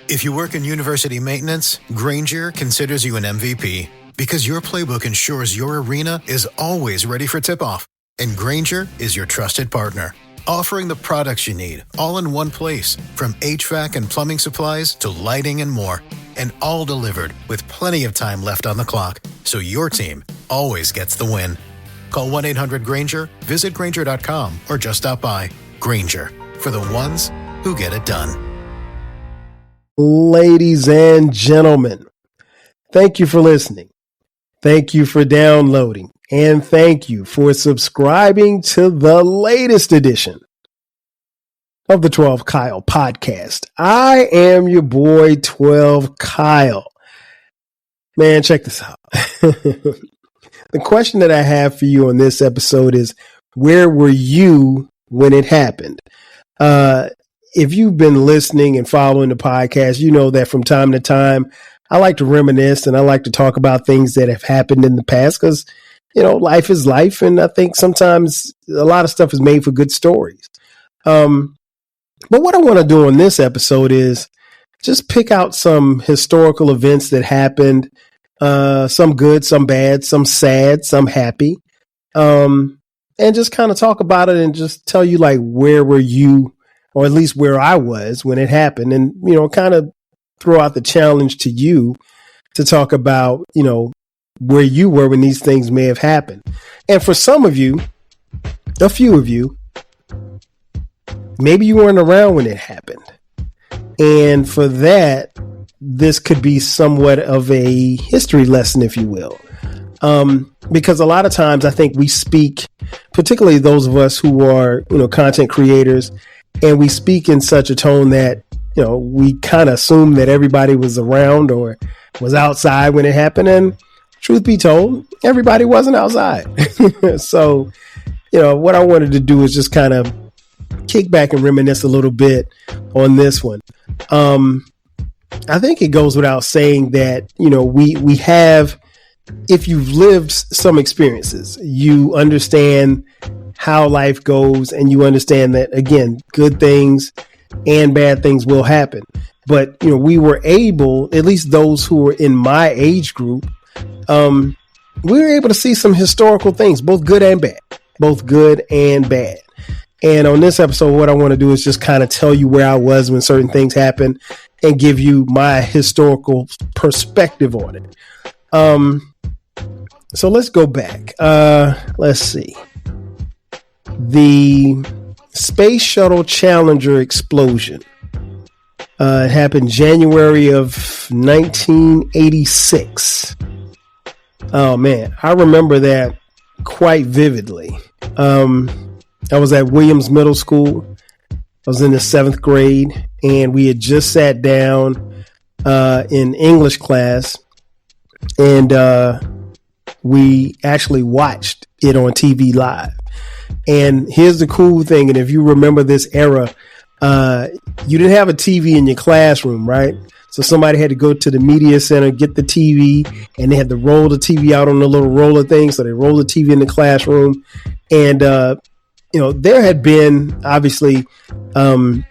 If you work in university maintenance, Granger considers you an MVP because your playbook ensures your arena is always ready for tip-off. And Granger is your trusted partner, offering the products you need all in one place, from HVAC and plumbing supplies to lighting and more. And all delivered with plenty of time left on the clock, so your team always gets the win. Call 1-800-GRANGER, visit Granger.com, or just stop by. Granger, for the ones who get it done. Ladies and gentlemen, thank you for listening. Thank you for downloading. And thank you for subscribing to the latest edition of the 12 Kyle podcast. I am your boy, 12 Kyle. Man, check this out. The question that I have for you on this episode is, where were you when it happened? If you've been listening and following the podcast, you know that from time to time, I like to reminisce and I like to talk about things that have happened in the past because, you know, life is life. And I think sometimes a lot of stuff is made for good stories. But what I want to do on this episode is just pick out some historical events that happened, some good, some bad, some sad, some happy, and just kind of talk about it and just tell you, like, where were you, or at least where I was when it happened, and, you know, kind of throw out the challenge to you to talk about, you know, where you were when these things may have happened. And for some of you, a few of you, maybe you weren't around when it happened. And for that, this could be somewhat of a history lesson, if you will. Because a lot of times I think we speak, particularly those of us who are, you know, content creators, and we speak in such a tone that, you know, we kind of assume that everybody was around or was outside when it happened. And truth be told, everybody wasn't outside. So, you know, what I wanted to do is just kind of kick back and reminisce a little bit on this one. I think it goes without saying that, you know, we have, if you've lived some experiences, you understand how life goes, and you understand that, again, good things and bad things will happen. But, you know, we were able, at least those who were in my age group, we were able to see some historical things, both good and bad, both good and bad. And on this episode, what I want to do is just kind of tell you where I was when certain things happened and give you my historical perspective on it. So let's go back. Let's see. The Space Shuttle Challenger explosion. It happened January of 1986. Oh, man. I remember that quite vividly. I was at Williams Middle School. I was in the 7th grade, and we had just sat down in English class, and we actually watched it on TV live. And here's the cool thing, and if you remember this era, you didn't have a TV in your classroom, right? So somebody had to go to the media center, get the TV, and they had to roll the TV out on the little roller thing. So they rolled the TV in the classroom. And, you know, there had been obviously, you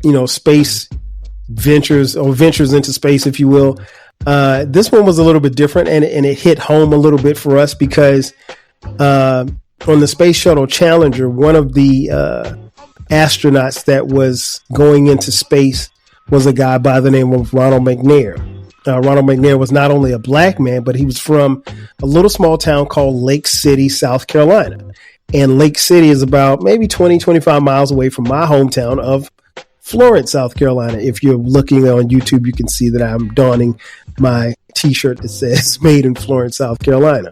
know, space ventures or ventures into space, if you will. This one was a little bit different, and it hit home a little bit for us because on the Space Shuttle Challenger, one of the astronauts that was going into space was a guy by the name of Ronald McNair. Ronald McNair was not only a black man, but he was from a little small town called Lake City, South Carolina. And Lake City is about maybe 20, 25 miles away from my hometown of Florence, South Carolina. If you're looking on YouTube, you can see that I'm donning my t-shirt that says made in Florence, South Carolina.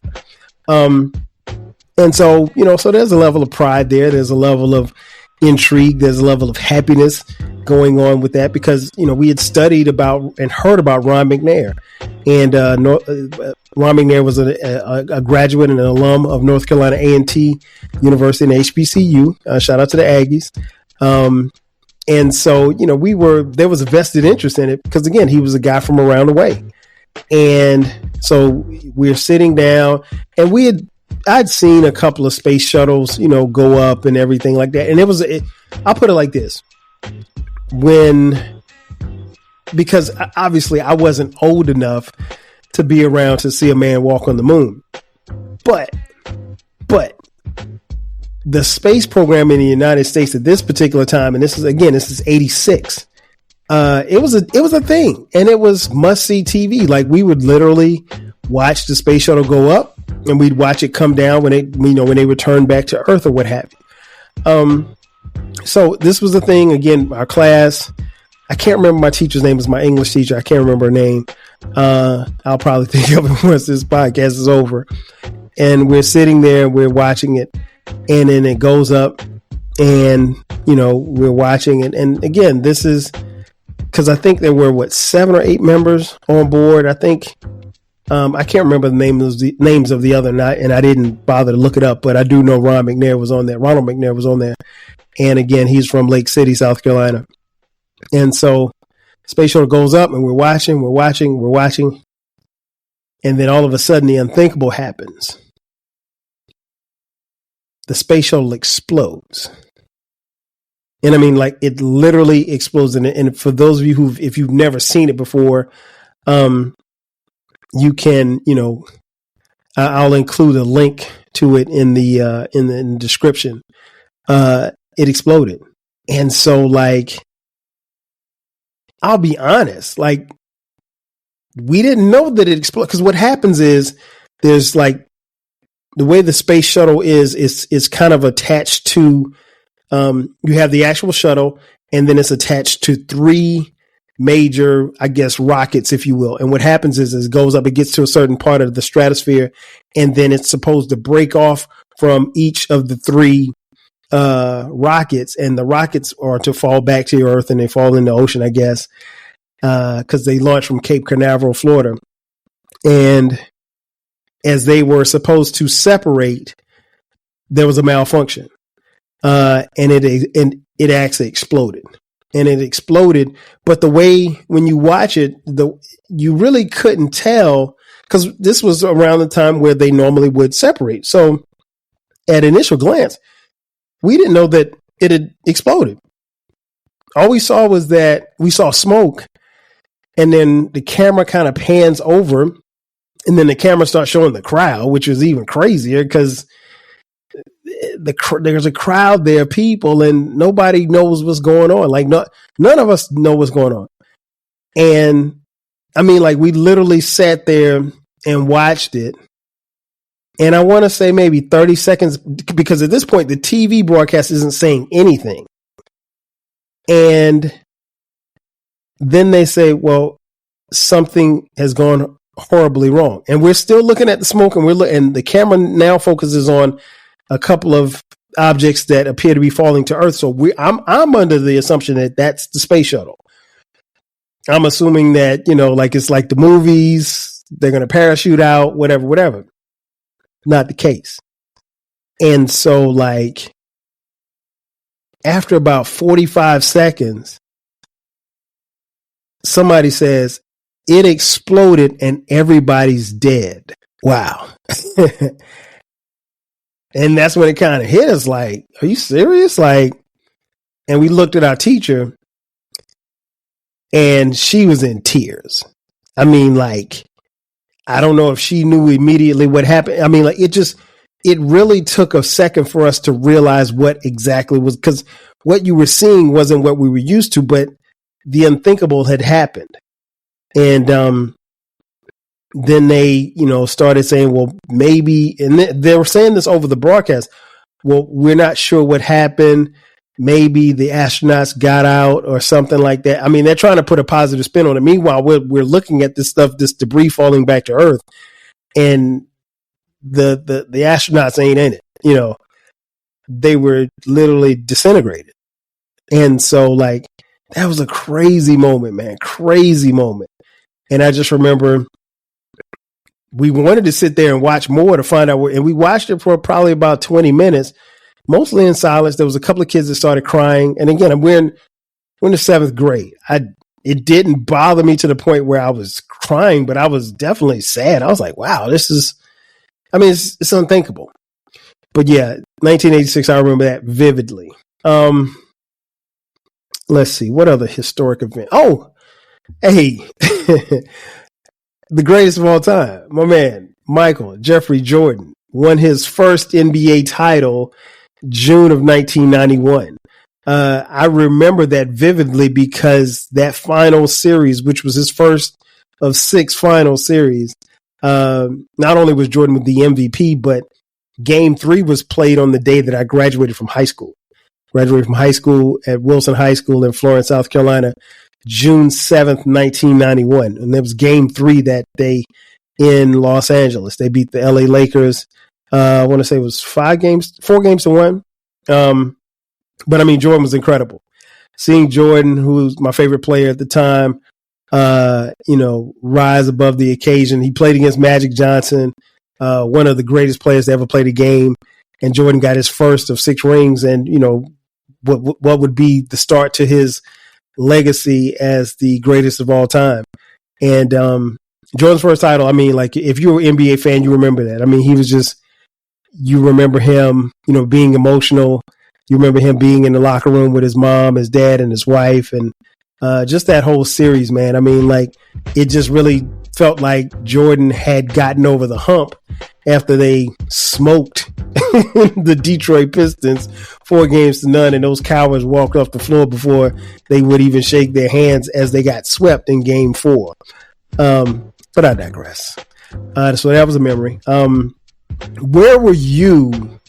And so, you know, so there's a level of pride there. There's a level of intrigue. There's a level of happiness going on with that because, you know, we had studied about and heard about Ron McNair. And Ron McNair was a graduate and an alum of North Carolina A&T University and HBCU. Shout out to the Aggies. And so, you know, there was a vested interest in it because, again, he was a guy from around the way. And so we're sitting down, and I'd seen a couple of space shuttles, you know, go up and everything like that. And I'll put it like this. When because obviously I wasn't old enough to be around to see a man walk on the moon. But the space program in the United States at this particular time, and this is 86. It was a thing, and it was must see TV. Like, we would literally watch the space shuttle go up, and we'd watch it come down when they return back to Earth or what have you. So this was the thing. Again, our class, I can't remember my teacher's name. It was my English teacher. I can't remember her name. I'll probably think of it once this podcast is over. And we're sitting there, we're watching it, and then it goes up, and we're watching it. And again, this is because I think there were 7 or 8 members on board. I think I can't remember the names of the other night, and I didn't bother to look it up, but I do know Ronald McNair was on there. And again, he's from Lake City, South Carolina. And so space shuttle goes up, and we're watching. And then all of a sudden the unthinkable happens. The space shuttle explodes. And I mean, like, it literally explodes. And for those of you if you've never seen it before, you can, I'll include a link to it in the description. It exploded. And so, like, I'll be honest, like, we didn't know that it exploded, because what happens is there's, like, the way the space shuttle is kind of attached to, you have the actual shuttle, and then it's attached to 3 major, I guess, rockets, if you will. And what happens is it goes up, it gets to a certain part of the stratosphere, and then it's supposed to break off from each of the 3 rockets, and the rockets are to fall back to the Earth, and they fall in the ocean, I guess, because they launched from Cape Canaveral, Florida. And as they were supposed to separate, there was a malfunction, and it actually exploded. And it exploded, but the way when you watch it, you really couldn't tell, because this was around the time where they normally would separate. So at initial glance, we didn't know that it had exploded. All we saw was that we saw smoke, and then the camera kind of pans over, and then the camera starts showing the crowd, which was even crazier because there's a crowd there, people, and nobody knows what's going on. Like, none of us know what's going on. And I mean, like, we literally sat there and watched it. And I want to say maybe 30 seconds, because at this point, the TV broadcast isn't saying anything. And then they say, well, something has gone horribly wrong. And we're still looking at the smoke, and the camera now focuses on a couple of objects that appear to be falling to Earth. So I'm under the assumption that that's the space shuttle. I'm assuming that, like, it's like the movies, they're going to parachute out, whatever. Not the case. And so, like, after about 45 seconds, somebody says, it exploded and everybody's dead. Wow. And that's when it kind of hit us, like, are you serious? Like, and we looked at our teacher, and she was in tears. I mean, like, I don't know if she knew immediately what happened. I mean, like, it really took a second for us to realize what exactly was, because what you were seeing wasn't what we were used to, but the unthinkable had happened. And then they, started saying, well, maybe, and they were saying this over the broadcast, well, we're not sure what happened. Maybe the astronauts got out or something like that. I mean, they're trying to put a positive spin on it. Meanwhile, we're looking at this stuff, this debris falling back to Earth, and the astronauts ain't in it. They were literally disintegrated. And so, like, that was a crazy moment, man. Crazy moment. And I just remember we wanted to sit there and watch more to find out and we watched it for probably about 20 minutes, mostly in silence. There was a couple of kids that started crying. And again, we're in the 7th grade. It didn't bother me to the point where I was crying, but I was definitely sad. I was like, wow, it's unthinkable. But yeah, 1986, I remember that vividly. Let's see, what other historic event? Oh, Hey, the greatest of all time, my man, Michael Jeffrey Jordan, won his first NBA title June of 1991. I remember that vividly because that final series, which was his first of 6 final series, not only was Jordan the MVP, but Game 3 was played on the day that I graduated from high school. Graduated from high school at Wilson High School in Florence, South Carolina, June 7th, 1991. And there was Game 3 that day in Los Angeles. They beat the LA Lakers. I want to say it was 4 games to 1. But I mean, Jordan was incredible. Seeing Jordan, who was my favorite player at the time, rise above the occasion. He played against Magic Johnson, one of the greatest players to ever play the game. And Jordan got his first of 6 rings, and what would be the start to his legacy as the greatest of all time. And Jordan's first title, I mean, like, if you're an NBA fan, you remember that. I mean, he was just, you remember him, being emotional. You remember him being in the locker room with his mom, his dad, and his wife, and just that whole series, man. I mean, like, it just really felt like Jordan had gotten over the hump after they smoked the Detroit Pistons 4-0, and those cowards walked off the floor before they would even shake their hands as they got swept in Game 4. But I digress. So that was a memory. Where were you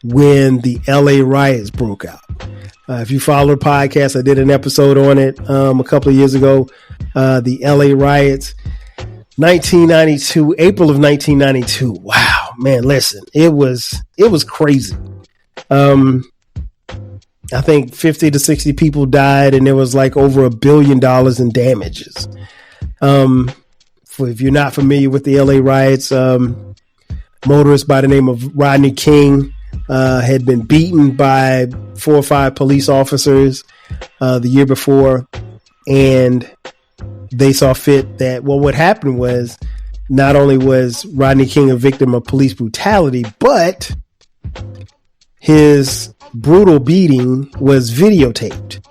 when the LA riots broke out? If you follow the podcast, I did an episode on it a couple of years ago. The LA riots, 1992, April of 1992. Wow, man, listen, it was crazy. I think 50 to 60 people died, and there was like over $1 billion in damages. If you're not familiar with the LA riots, motorist by the name of Rodney King had been beaten by 4 or 5 police officers the year before, and they saw fit that, well, what happened was, not only was Rodney King a victim of police brutality, but his brutal beating was videotaped.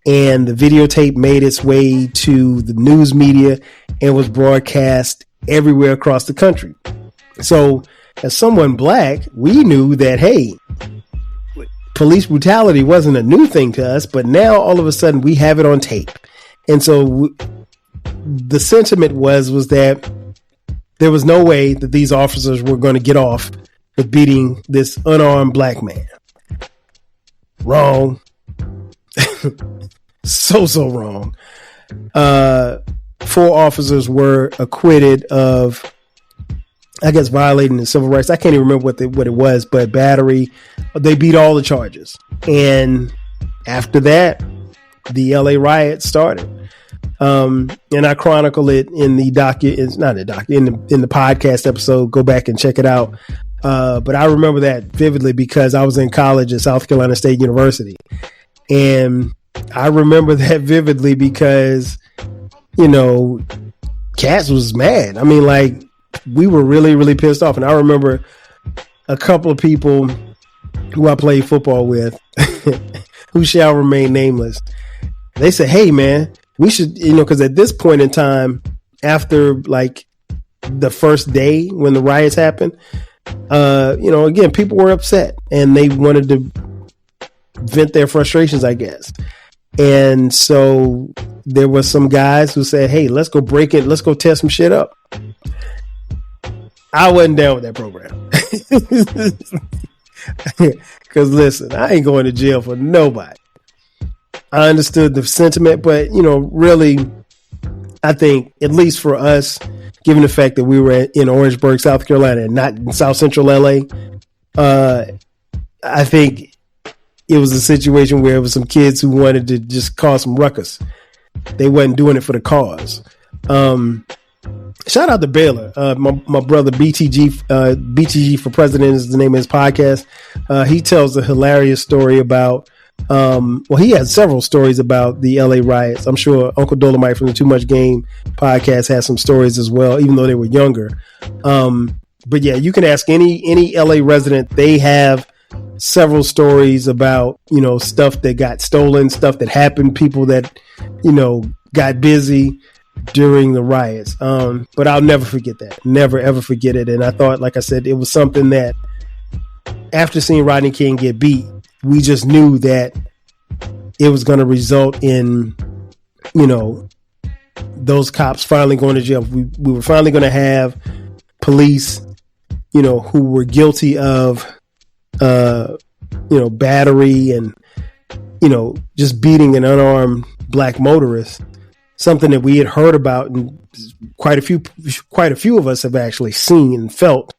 And the videotape made its way to the news media and was broadcast everywhere across the country. So as someone black, we knew that, hey, police brutality wasn't a new thing to us, but now all of a sudden we have it on tape. And so the sentiment was that there was no way that these officers were going to get off with beating this unarmed black man. Wrong. So wrong. 4 officers were acquitted of, I guess, violating the civil rights. I can't even remember what it was, but battery. They beat all the charges. And after that, the LA riot started. And I chronicle it in the in the podcast episode. Go back and check it out. But I remember that vividly because I was in college at South Carolina State University. And I remember that vividly because, Cass was mad. I mean, like, we were really, really pissed off. And I remember a couple of people who I played football with who shall remain nameless. They said, hey, man, we should, because at this point in time, after like the first day when the riots happened, again, people were upset and they wanted to vent their frustrations, I guess. And so there was some guys who said, hey, let's go break it. Let's go tear some shit up. I wasn't down with that program. Because listen, I ain't going to jail for nobody. I understood the sentiment, but, really, I think, at least for us, given the fact that we were in Orangeburg, South Carolina, and not in South Central LA, I think it was a situation where it was some kids who wanted to just cause some ruckus. They wasn't doing it for the cause. Shout out to Baylor. My brother BTG for President is the name of his podcast. He tells a hilarious story about, he had several stories about the LA riots. I'm sure Uncle Dolomite from the Too Much Game podcast has some stories as well, even though they were younger. But yeah, you can ask any LA resident. They have several stories about, stuff that got stolen, stuff that happened, people that, got busy during the riots. But I'll never forget that. Never, ever forget it. And I thought, like I said, it was something that after seeing Rodney King get beat, we just knew that it was going to result in, those cops finally going to jail. We were finally going to have police, who were guilty of, battery and, just beating an unarmed black motorist, something that we had heard about and quite a few of us have actually seen and felt,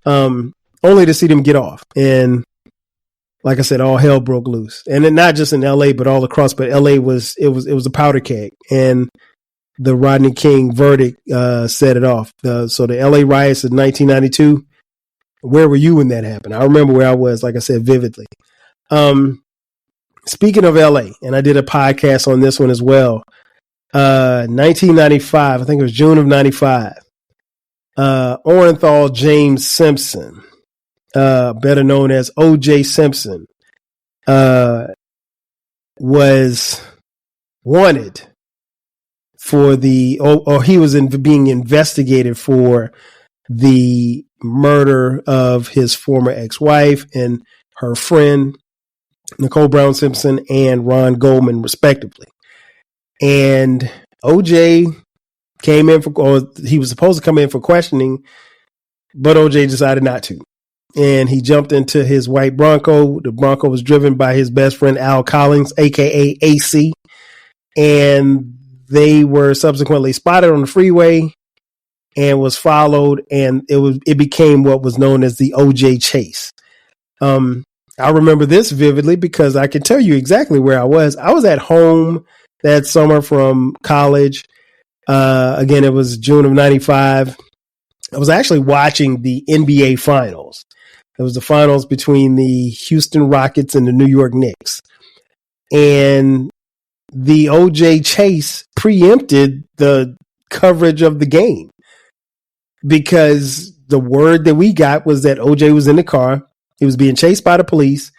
only to see them get off. And like I said, all hell broke loose. And then not just in LA, but all across, but LA was a powder keg. And the Rodney King verdict set it off. So the LA riots in 1992, where were you when that happened? I remember where I was, like I said, vividly. Speaking of LA, and I did a podcast on this one as well. 1995, I think it was June of 95. Orenthal James Simpson, better known as O.J. Simpson, was wanted for he was being investigated for the murder of his former ex-wife and her friend, Nicole Brown Simpson and Ron Goldman, respectively. And OJ came in he was supposed to come in for questioning, but OJ decided not to. And he jumped into his white Bronco. The Bronco was driven by his best friend, Al Collins, aka AC. And they were subsequently spotted on the freeway and was followed. And it became what was known as the OJ chase. I remember this vividly because I can tell you exactly where I was. I was at home that summer from college. Again, it was June of 95. I was actually watching the NBA finals. It was the finals between the Houston Rockets and the New York Knicks. And the OJ chase preempted the coverage of the game because the word that we got was that OJ was in the car. He was being chased by the police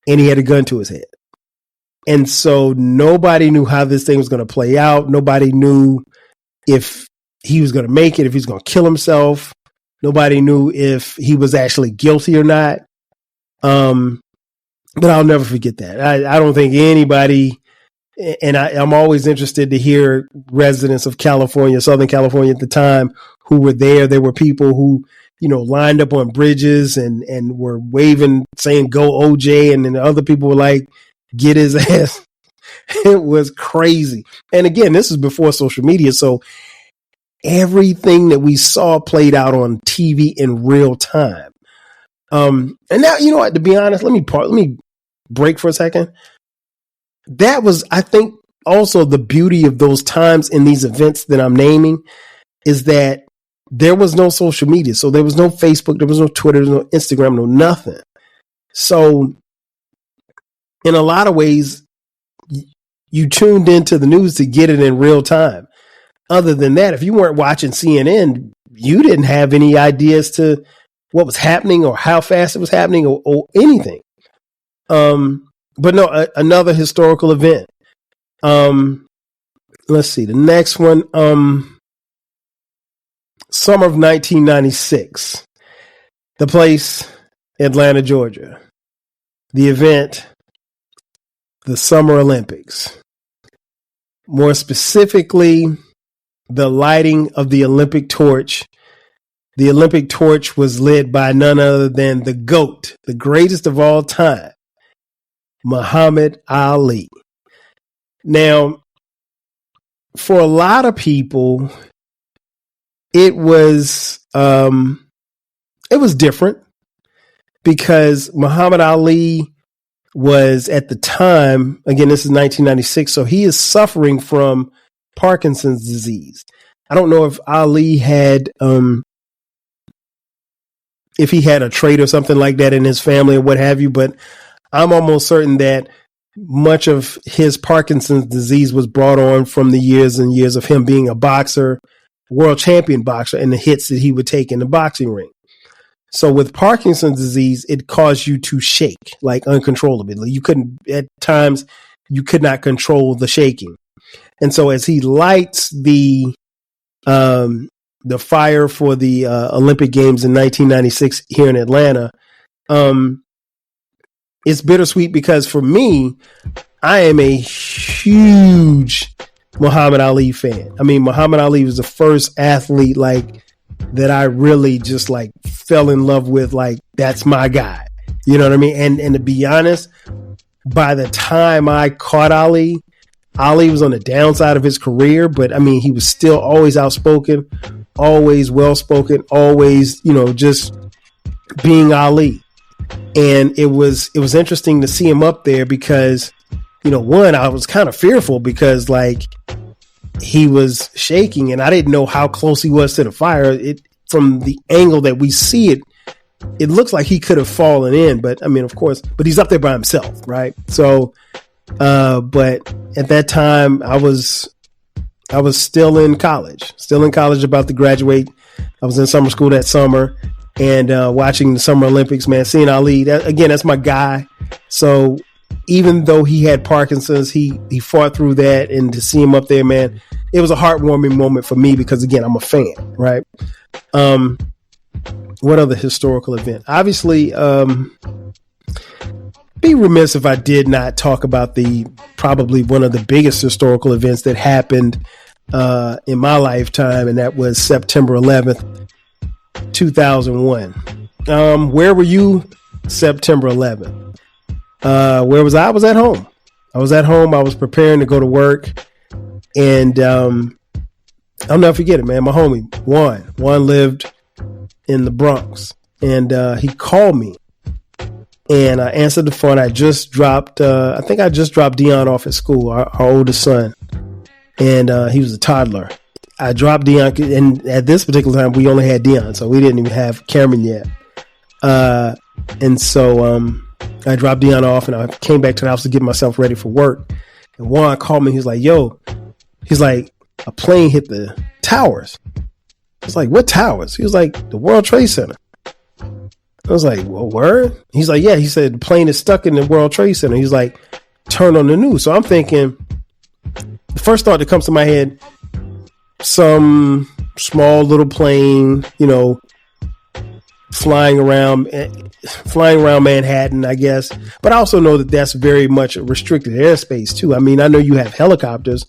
and he had a gun to his head. And so nobody knew how this thing was going to play out. Nobody knew if he was going to make it, if he's going to kill himself. Nobody knew if he was actually guilty or not. But I'll never forget that. I don't think anybody, and I'm always interested to hear residents of California, Southern California at the time, who were there. There were people who, lined up on bridges and were waving, saying, "Go OJ." And then other people were like, "Get his ass." It was crazy. And again, this is before social media. So everything that we saw played out on TV in real time. And now, you know what, to be honest, let me break for a second. That was, I think, also the beauty of those times in these events that I'm naming is that there was no social media. So there was no Facebook, there was no Twitter, there was no Instagram, no nothing. So in a lot of ways, you tuned into the news to get it in real time. Other than that, if you weren't watching CNN, you didn't have any idea as to what was happening or how fast it was happening or anything. But no, another historical event. Let's see, the next one. Summer of 1996. The place, Atlanta, Georgia. The event, the Summer Olympics. More specifically, the lighting of the Olympic torch. The Olympic torch was lit by none other than the GOAT, the greatest of all time, Muhammad Ali. Now, for a lot of people, it was different because Muhammad Ali was at the time, again, this is 1996, so he is suffering from Parkinson's disease. I don't know if Ali had, if he had a trait or something like that in his family or what have you, but I'm almost certain that much of his Parkinson's disease was brought on from the years and years of him being a boxer, world champion boxer, and the hits that he would take in the boxing ring. So with Parkinson's disease, it caused you to shake like uncontrollably. You couldn't, at times, you could not control the shaking. And so as he lights the fire for the Olympic Games in 1996 here in Atlanta, it's bittersweet because for me, I am a huge Muhammad Ali fan. I mean, Muhammad Ali was the first athlete like that I really just like fell in love with. Like, that's my guy. You know what I mean? And to be honest, by the time I caught Ali was on the downside of his career, but I mean, he was still always outspoken, always well-spoken, always, just being Ali. And it was interesting to see him up there because, one, I was kind of fearful because like he was shaking and I didn't know how close he was to the fire. From the angle that we see it, it looks like he could have fallen in, but I mean, of course, but he's up there by himself. Right. So, but at that time I was still in college, about to graduate. I was in summer school that summer and, watching the Summer Olympics, man, seeing Ali, that's my guy. So even though he had Parkinson's, he fought through that, and to see him up there, man, it was a heartwarming moment for me because again, I'm a fan, right? What other historical event? Obviously, be remiss if I did not talk about probably one of the biggest historical events that happened in my lifetime, and that was September 11th, 2001. Where were you September 11th? Where was I? I was at home. I was preparing to go to work, and I'll never forget it, man. My homie Juan lived in the Bronx, and he called me, and I answered the phone. I just dropped Dion off at school, our oldest son, and he was a toddler. I dropped Dion, and at this particular time, we only had Dion, so we didn't even have Cameron yet. And so I dropped Dion off, and I came back to the house to get myself ready for work. And Juan called me. He's like, a plane hit the towers. I was like, what towers? He was like, the World Trade Center. I was like, well, word? He's like, yeah. He said the plane is stuck in the World Trade Center. He's like, turn on the news. So I'm thinking, the first thought that comes to my head, some small little plane, flying around Manhattan, I guess. But I also know that that's very much a restricted airspace too. I mean, I know you have helicopters,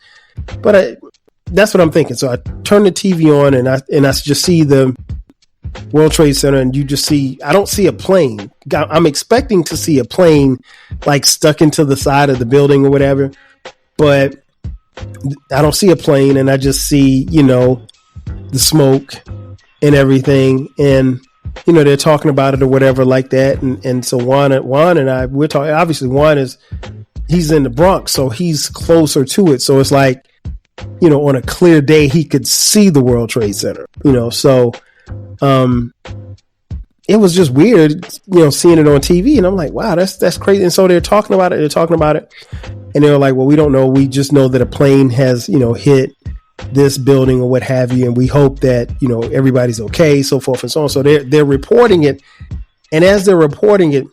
but that's what I'm thinking. So I turn the TV on and I just see the World Trade Center, and I don't see a plane. I'm expecting to see a plane like stuck into the side of the building or whatever, but I don't see a plane, and I just see, the smoke and everything. And, they're talking about it or whatever like that. And so Juan and I, we're talking, obviously he's in the Bronx, so he's closer to it. So it's like, on a clear day, he could see the World Trade Center, so, it was just weird, seeing it on TV, and I'm like, wow, that's crazy. And so they're talking about it. And they were like, well, we don't know. We just know that a plane has, hit this building or what have you. And we hope that, everybody's okay, so forth and so on. So they're reporting it. And as they're reporting it,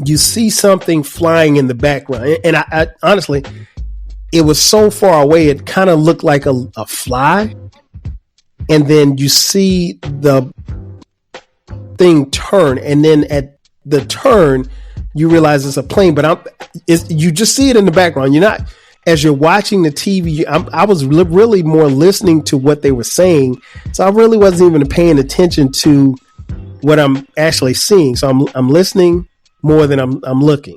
you see something flying in the background. And I honestly, it was so far away, it kind of looked like a fly. And then you see the thing turn. And then at the turn, you realize it's a plane, but you just see it in the background. You're not, as you're watching the TV, I was really more listening to what they were saying. So I really wasn't even paying attention to what I'm actually seeing. So I'm listening more than I'm looking.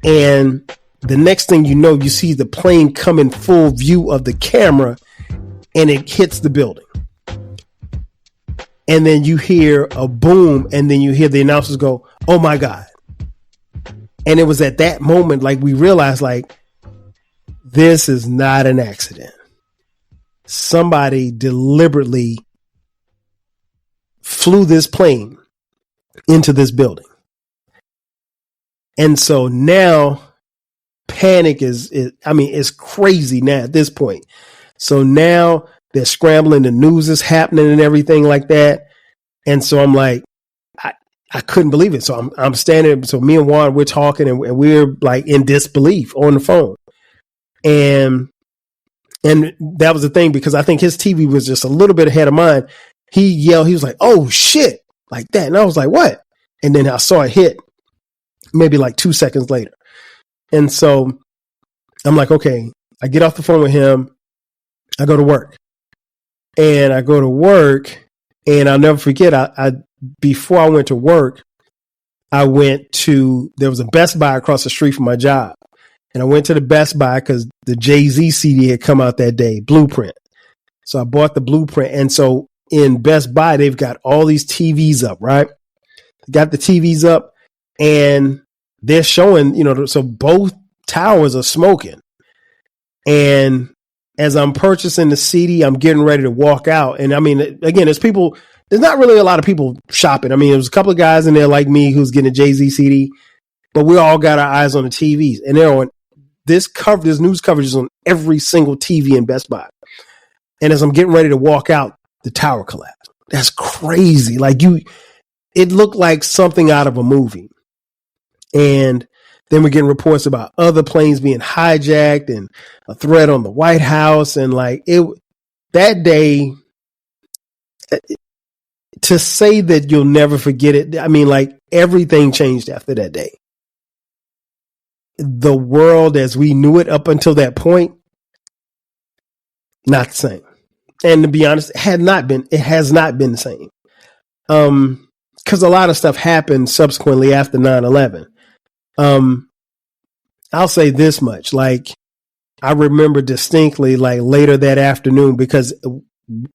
And the next thing you know, you see the plane come in full view of the camera, and it hits the building. And then you hear a boom, and then you hear the announcers go, "Oh my God." And it was at that moment, like, we realized, like, this is not an accident. Somebody deliberately flew this plane into this building. And so now panic it's crazy now at this point. So now they're scrambling. The news is happening and everything like that. And so I'm like, I couldn't believe it. So I'm standing. So me and Juan, we're talking, and we're like in disbelief on the phone. And And that was the thing, because I think his TV was just a little bit ahead of mine. He yelled, he was like, "Oh shit," like that. And I was like, "What?" And then I saw it hit maybe like 2 seconds later. And so I'm like, okay, I get off the phone with him. I go to work. And I'll never forget, I before I went to work, there was a Best Buy across the street from my job. And I went to the Best Buy because the Jay-Z CD had come out that day, Blueprint. So I bought the Blueprint. And so in Best Buy, they've got all these TVs up, right? Got the TVs up and they're showing, so both towers are smoking. And as I'm purchasing the CD, I'm getting ready to walk out. And I mean, again, there's not really a lot of people shopping. I mean, there's a couple of guys in there like me who's getting a Jay-Z CD, but we all got our eyes on the TVs. And they're on this news coverage is on every single TV in Best Buy. And as I'm getting ready to walk out, the tower collapsed. That's crazy. It looked like something out of a movie. And then we're getting reports about other planes being hijacked and a threat on the White House. And that day, to say that you'll never forget it, I mean, everything changed after that day. The world as we knew it up until that point, not the same. And to be honest, it has not been the same. Because a lot of stuff happened subsequently after 9/11. I'll say this much. I remember distinctly, later that afternoon, because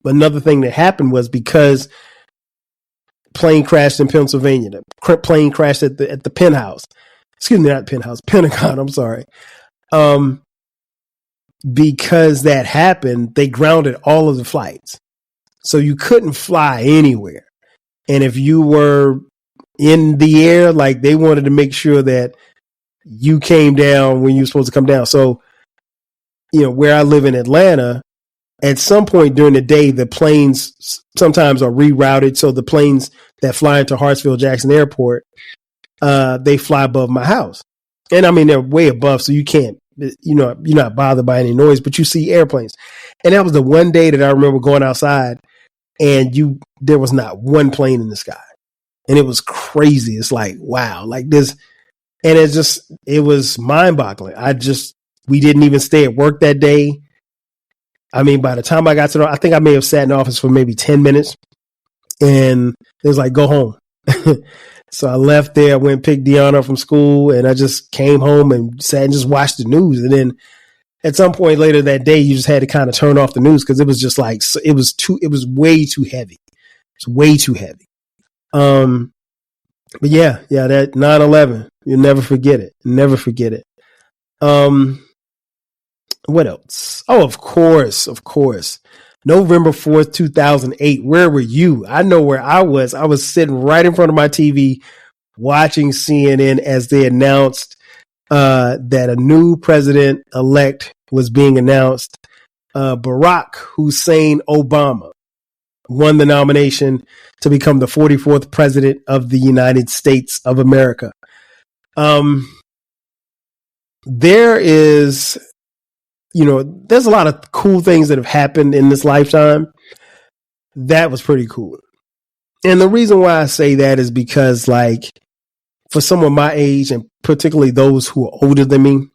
another thing that happened was because plane crashed in Pennsylvania. The plane crashed at the penthouse. Excuse me, not penthouse, Pentagon. I'm sorry. Because that happened, they grounded all of the flights. So you couldn't fly anywhere. And if you were in the air, they wanted to make sure that you came down when you were supposed to come down. So, where I live in Atlanta, at some point during the day, the planes sometimes are rerouted. So the planes that fly into Hartsfield-Jackson Airport, they fly above my house. And I mean, they're way above, so you can't, you're not bothered by any noise, but you see airplanes. And that was the one day that I remember going outside and there was not one plane in the sky. And it was crazy. It's wow, this. And it was mind boggling. We didn't even stay at work that day. I mean, by the time I got I think I may have sat in the office for maybe 10 minutes and it was go home. So I left there, I went and picked Deanna up from school and I just came home and sat and just watched the news. And then at some point later that day, you just had to kind of turn off the news because it was just it was way too heavy. It's way too heavy. But yeah, that 9/11, you'll never forget it. Never forget it. What else? Oh, of course. November 4th, 2008. Where were you? I know where I was. I was sitting right in front of my TV watching CNN as they announced that a new president-elect was being announced. Barack Hussein Obama won the nomination to become the 44th president of the United States of America. There's a lot of cool things that have happened in this lifetime. That was pretty cool. And the reason why I say that is because, for someone my age, and particularly those who are older than me,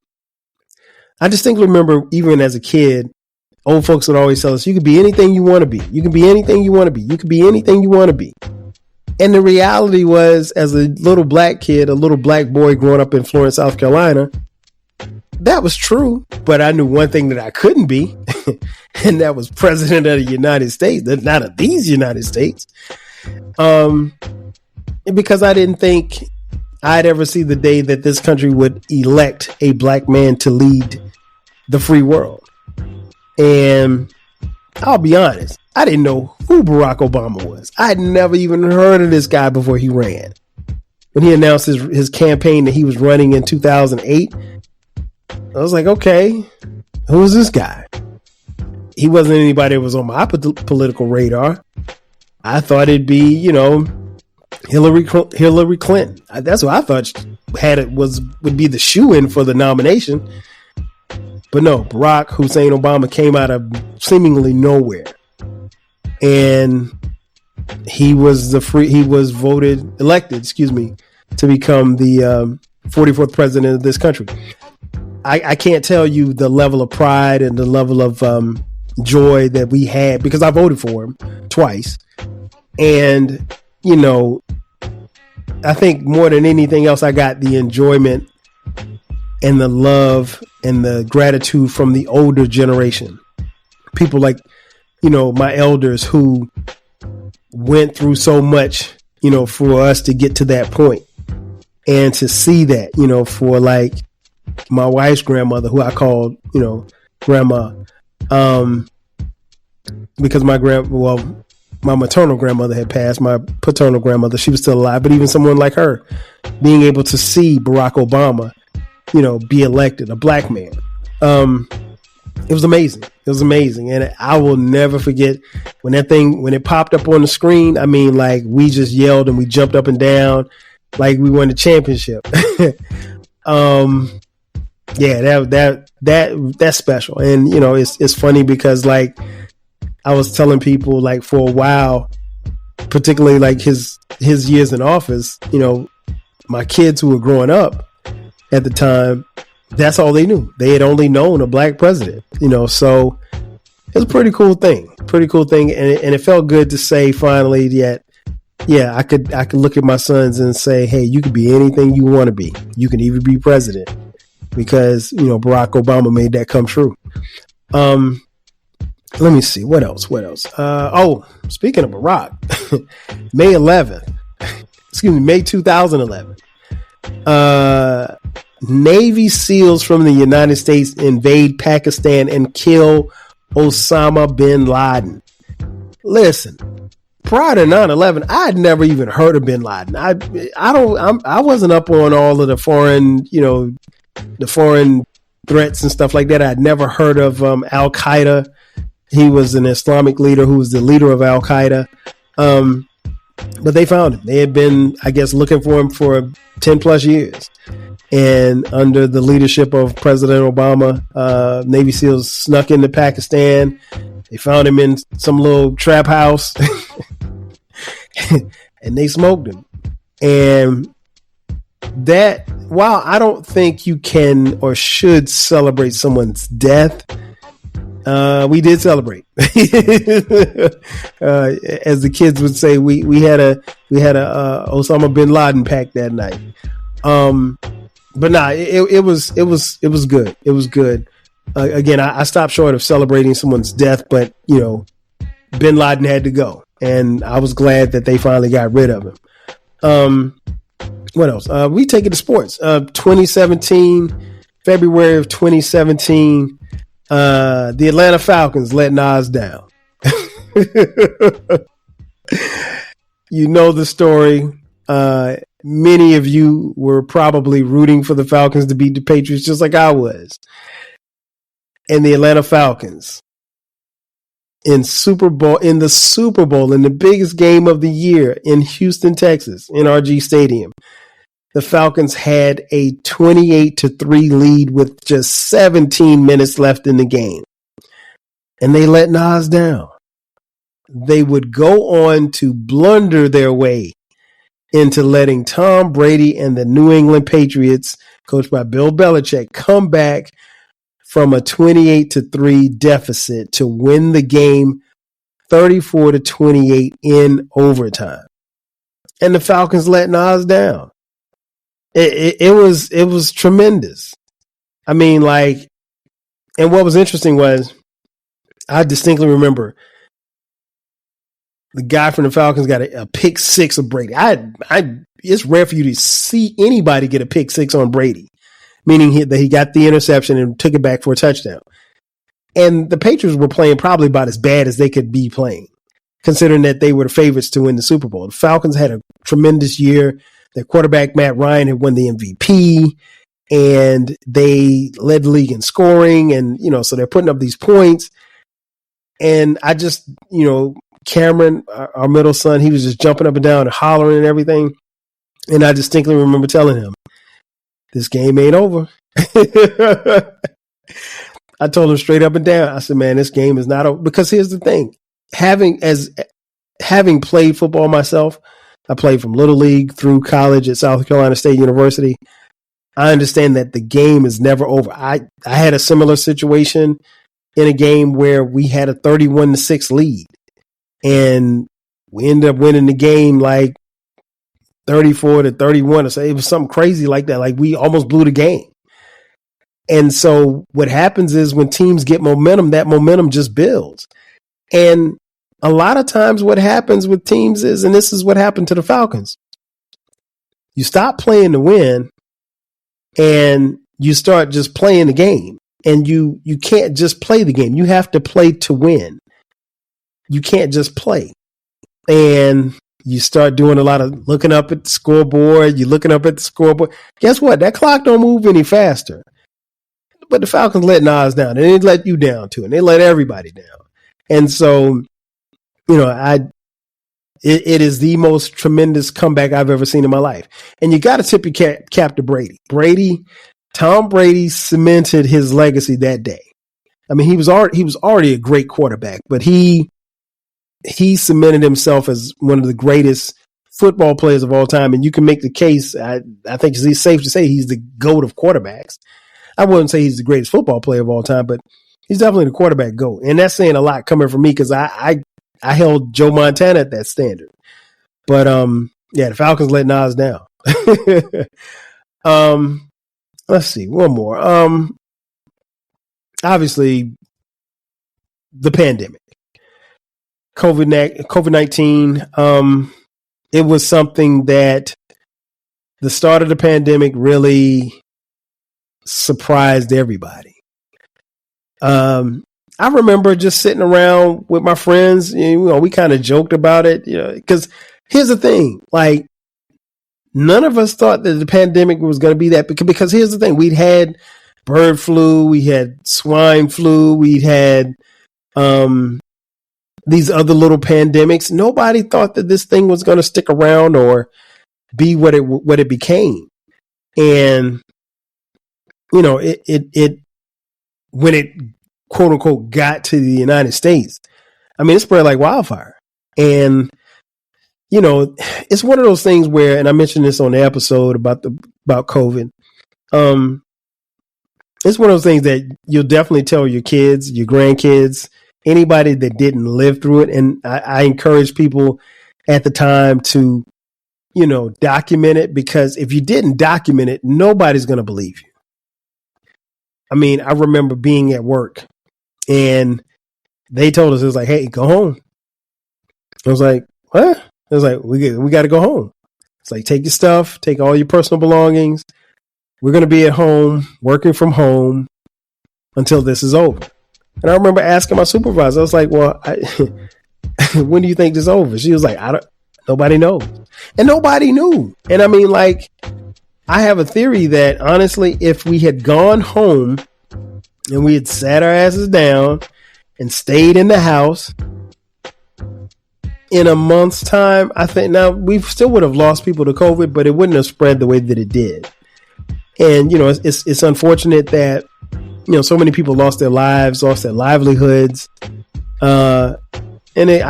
I distinctly remember even as a kid, old folks would always tell us, you can be anything you want to be. You can be anything you want to be. You can be anything you want to be. And the reality was, as a little black kid, a little black boy growing up in Florence, South Carolina, that was true. But I knew one thing that I couldn't be, and that was president of the United States, not of these United States. Because I didn't think I'd ever see the day that this country would elect a black man to lead the free world. And I'll be honest, I didn't know who Barack Obama was. I'd never even heard of this guy before he ran. When he announced his campaign that he was running in 2008, I was like, okay, who is this guy? He wasn't anybody that was on my political radar. I thought it'd be, Hillary Clinton. That's what I thought would be the shoe-in for the nomination. But no, Barack Hussein Obama came out of seemingly nowhere, and he was elected, to become the 44th president of this country. I can't tell you the level of pride and the level of joy that we had, because I voted for him twice. And, you know, I think more than anything else, I got the enjoyment and the love and the gratitude from the older generation. People like, you know, my elders who went through so much, you know, for us to get to that point. And to see that, you know, for like my wife's grandmother, who I called, you know, grandma, because my maternal grandmother had passed. My paternal grandmother, she was still alive, but even someone like her, being able to see Barack Obama, you know, be elected, a black man, it was amazing. It was amazing, and I will never forget when it popped up on the screen. I mean, like, we just yelled and we jumped up and down like we won the championship. Yeah, that's special. And, you know, it's funny because, like, I was telling people, like, for a while, particularly like his years in office, you know, my kids who were growing up at the time, that's all they knew. They had only known a black president, you know, so it was a pretty cool thing. And it felt good to say finally that, yeah, I could look at my sons and say, hey, you could be anything you want to be. You can even be president, because, you know, Barack Obama made that come true. Let me see. What else? Speaking of Barack, May 2011, Navy SEALs from the United States invade Pakistan and kill Osama bin Laden. Listen, prior to 9/11, I had never even heard of bin Laden. I wasn't up on all of the foreign threats and stuff like that. I'd never heard of Al Qaeda. He was an Islamic leader who was the leader of Al Qaeda. But they found him. They had been, I guess, looking for him for 10 plus years. And under the leadership of President Obama, Navy SEALs snuck into Pakistan. They found him in some little trap house and they smoked him. And that, while I don't think you can or should celebrate someone's death, we did celebrate. As the kids would say, we had a Osama bin Laden pack that night. But nah, it was good. It was good. Again, I stopped short of celebrating someone's death, but, you know, bin Laden had to go, and I was glad that they finally got rid of him. What else? We take it to sports. 2017, February of 2017. The Atlanta Falcons let Nas down. You know the story. Many of you were probably rooting for the Falcons to beat the Patriots, just like I was. And the Atlanta Falcons in the Super Bowl, in the biggest game of the year in Houston, Texas, NRG Stadium, the Falcons had a 28-3 lead with just 17 minutes left in the game. And they let Nas down. They would go on to blunder their way into letting Tom Brady and the New England Patriots, coached by Bill Belichick, come back from a 28-3 deficit to win the game 34-28 in overtime. And the Falcons let Nas down. It was tremendous. I mean, like, and what was interesting was I distinctly remember the guy from the Falcons got a pick six of Brady. It's rare for you to see anybody get a pick six on Brady, meaning that he got the interception and took it back for a touchdown. And the Patriots were playing probably about as bad as they could be playing, considering that they were the favorites to win the Super Bowl. The Falcons had a tremendous year. Their quarterback, Matt Ryan, had won the MVP, and they led the league in scoring. And, you know, so they're putting up these points. And I just, you know, Cameron, our middle son, he was just jumping up and down and hollering and everything. And I distinctly remember telling him, this game ain't over. I told him straight up and down. I said, man, this game is not over. Because here's the thing. Having played football myself, I played from Little League through college at South Carolina State University. I understand that the game is never over. I had a similar situation in a game where we had a 31-6 lead, and we ended up winning the game like 34-31 or so. It was something crazy like that. Like we almost blew the game. And so what happens is when teams get momentum, that momentum just builds. And a lot of times what happens with teams is, and this is what happened to the Falcons, you stop playing to win and you start just playing the game. And you can't just play the game. You have to play to win. You can't just play. And you start doing a lot of looking up at the scoreboard. You're looking up at the scoreboard. Guess what? That clock don't move any faster. But the Falcons let Nas down. And they let you down too. And they let everybody down. And so, you know, it is the most tremendous comeback I've ever seen in my life. And you got to tip your cap to Brady. Tom Brady cemented his legacy that day. I mean, he was already a great quarterback, but he cemented himself as one of the greatest football players of all time. And you can make the case, I think it's safe to say he's the GOAT of quarterbacks. I wouldn't say he's the greatest football player of all time, but he's definitely the quarterback GOAT. And that's saying a lot coming from me because I held Joe Montana at that standard. But yeah, the Falcons let Nas down. Let's see, one more. Obviously, the pandemic, COVID-19. It was something that the start of the pandemic really surprised everybody. I remember just sitting around with my friends. You know, we kind of joked about it. You know, because here's the thing, like. None of us thought that the pandemic was going to be that because here's the thing. We'd had bird flu. We had swine flu. We'd had these other little pandemics. Nobody thought that this thing was going to stick around or be what it became. And, you know, it when it quote unquote got to the United States, I mean, it spread like wildfire. And you know, it's one of those things where, and I mentioned this on the episode about COVID. It's one of those things that you'll definitely tell your kids, your grandkids, anybody that didn't live through it. And I encourage people at the time to, you know, document it, because if you didn't document it, nobody's going to believe you. I mean, I remember being at work and they told us, it was like, hey, go home. I was like, what? It was like, we got to go home. It's like, take your stuff, take all your personal belongings. We're going to be at home, working from home until this is over. And I remember asking my supervisor, I was like, well, when do you think this is over? She was like, nobody knows. And nobody knew. And I mean, like, I have a theory that honestly, if we had gone home and we had sat our asses down and stayed in the house, in a month's time, I think now we still would have lost people to COVID, but it wouldn't have spread the way that it did. And, you know, it's unfortunate that, you know, so many people lost their lives, lost their livelihoods. I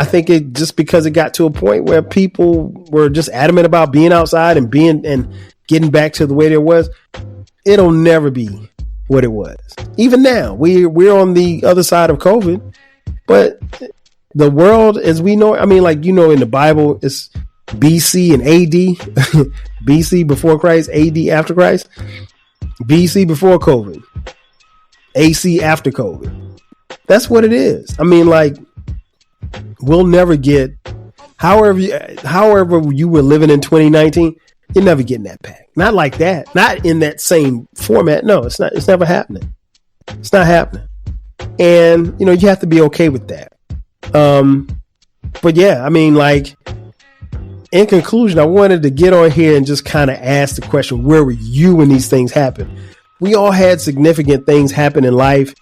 think it just because it got to a point where people were just adamant about being outside and getting back to the way there was. It'll never be what it was. Even now, we're on the other side of COVID, but the world as we know, I mean, like, you know, in the Bible, it's BC and AD, BC before Christ, AD after Christ, BC before COVID, AC after COVID. That's what it is. I mean, like, we'll never get, however you were living in 2019, you're never getting that back. Not like that. Not in that same format. No, it's not. It's never happening. It's not happening. And, you know, you have to be okay with that. But yeah, I mean, like, in conclusion, I wanted to get on here and just kind of ask the question, where were you when these things happened? We all had significant things happen in life.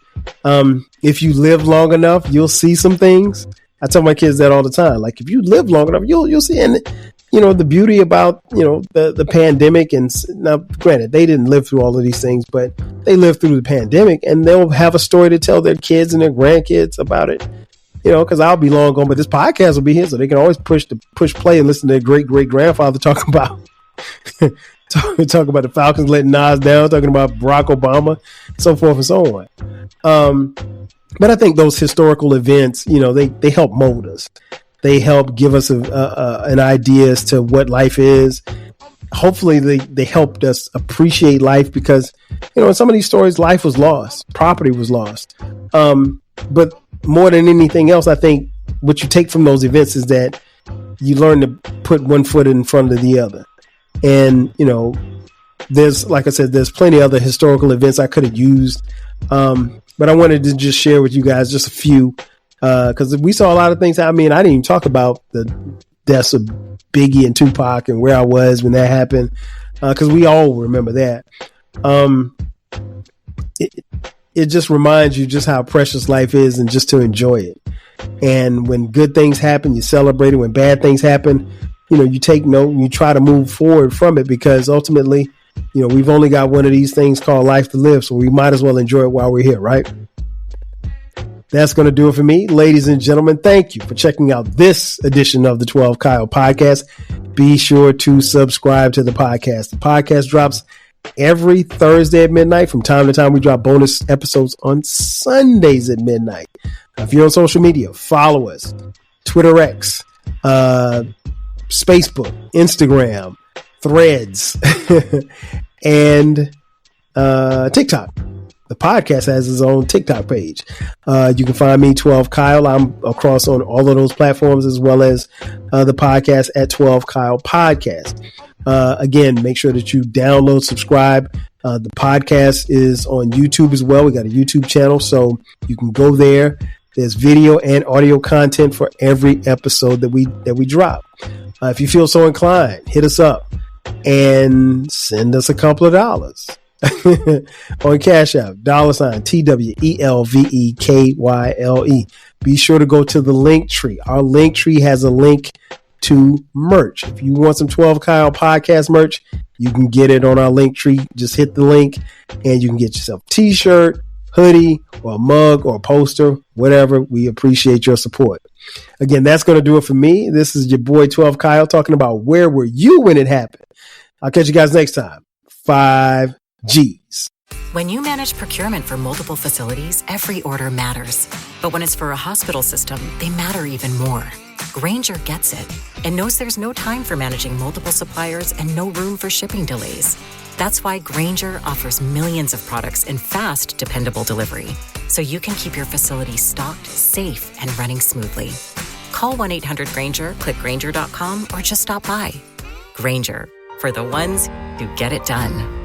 If you live long enough, you'll see some things. I tell my kids that all the time. Like, if you live long enough, you'll see. And the beauty about, the pandemic, and now granted, they didn't live through all of these things, but they lived through the pandemic, and they'll have a story to tell their kids and their grandkids about it, because I'll be long gone, but this podcast will be here, so they can always push play and listen to their great grandfather talk about talk about the Falcons letting Nas down, talking about Barack Obama, so forth and so on. But I think those historical events, they help mold us. They help give us an idea as to what life is. Hopefully they helped us appreciate life, because, in some of these stories, life was lost. Property was lost. But more than anything else, I think what you take from those events is that you learn to put one foot in front of the other. And, there's, like I said, there's plenty of other historical events I could have used. But I wanted to just share with you guys just a few, because we saw a lot of things. I mean, I didn't even talk about the deaths of Biggie and Tupac and where I was when that happened, because we all remember that. It just reminds you just how precious life is, and just to enjoy it. And when good things happen, you celebrate it. When bad things happen, you take note and you try to move forward from it, because ultimately, we've only got one of these things called life to live, so we might as well enjoy it while we're here, right? That's going to do it for me. Ladies and gentlemen, thank you for checking out this edition of the 12 Kyle podcast. Be sure to subscribe to the podcast. The podcast drops every Thursday at midnight. From time to time, we drop bonus episodes on Sundays at midnight. If you're on social media, follow us. Twitter X, Facebook, Instagram, Threads, and TikTok. The podcast has its own TikTok page. You can find me, 12 Kyle. I'm across on all of those platforms, as well as the podcast at 12 Kyle Podcast. Again, make sure that you download, subscribe. The podcast is on YouTube as well. We got a YouTube channel, so you can go there. There's video and audio content for every episode that we drop. If you feel so inclined, hit us up and send us a couple of dollars on Cash App, $TWELVEKYLE. Be sure to go to the link tree. Our link tree has a link to merch. If you want some 12 Kyle podcast merch, you can get it on our link tree. Just hit the link and you can get yourself a t-shirt, hoodie, or a mug, or a poster, whatever. We appreciate your support. Again, that's going to do it for me. This is your boy 12 Kyle talking about where were you when it happened. I'll catch you guys next time. 5 G's. When you manage procurement for multiple facilities, every order matters. But when it's for a hospital system, they matter even more. Grainger gets it and knows there's no time for managing multiple suppliers and no room for shipping delays. That's why Grainger offers millions of products in fast, dependable delivery, so you can keep your facility stocked, safe, and running smoothly. Call 1-800-GRAINGER, click Grainger.com, or just stop by. Grainger, for the ones who get it done.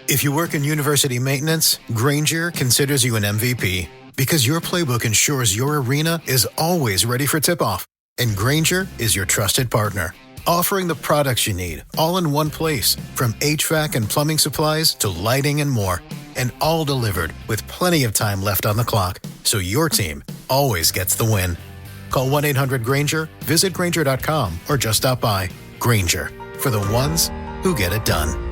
If you work in university maintenance, Grainger considers you an MVP, because your playbook ensures your arena is always ready for tip-off. And Grainger is your trusted partner, offering the products you need all in one place, from HVAC and plumbing supplies to lighting and more. And all delivered with plenty of time left on the clock, so your team always gets the win. Call 1-800-GRAINGER, visit Grainger.com, or just stop by. Grainger, for the ones who get it done.